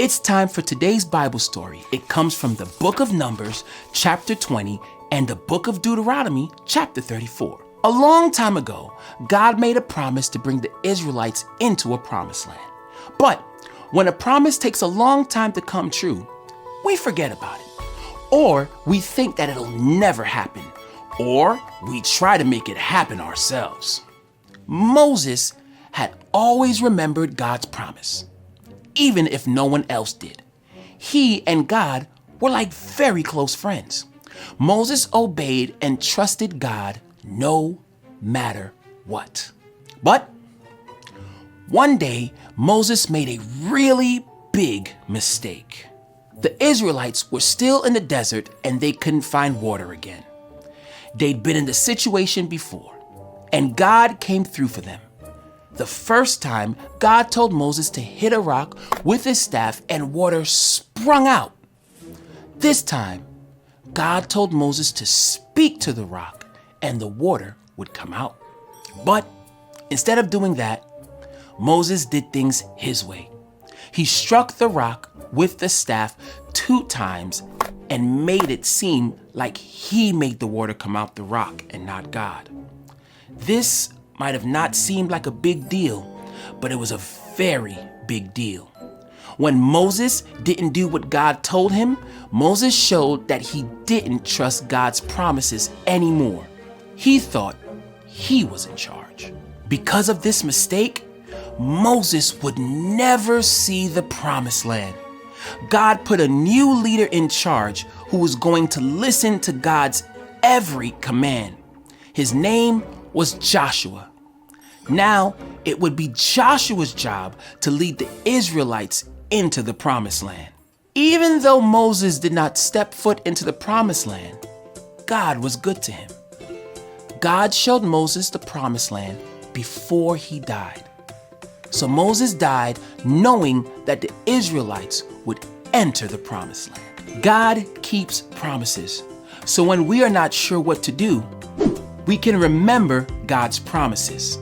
It's time for today's Bible story. It comes from the book of Numbers, chapter 20, and the book of Deuteronomy, chapter 34. A long time ago, God made a promise to bring the Israelites into a promised land. But when a promise takes a long time to come true, we forget about it. Or we think that it'll never happen. Or we try to make it happen ourselves. Moses had always remembered God's promise, even if no one else did. He and God were like very close friends. Moses obeyed and trusted God no matter what. But one day, Moses made a really big mistake. The Israelites were still in the desert and they couldn't find water again. They'd been in the situation before, and God came through for them. The first time, God told Moses to hit a rock with his staff and water sprung out. This time, God told Moses to speak to the rock and the water would come out. But instead of doing that, Moses did things his way. He struck the rock with the staff 2 times and made it seem like he made the water come out the rock and not God. This might have not seemed like a big deal, but it was a very big deal. When Moses didn't do what God told him, Moses showed that he didn't trust God's promises anymore. He thought he was in charge. Because of this mistake, Moses would never see the promised land. God put a new leader in charge who was going to listen to God's every command. His name was Joshua. Now it would be Joshua's job to lead the Israelites into the promised land. Even though Moses did not step foot into the promised land, God was good to him. God showed Moses the promised land before he died. So Moses died knowing that the Israelites would enter the promised land. God keeps promises. So when we are not sure what to do, we can remember God's promises.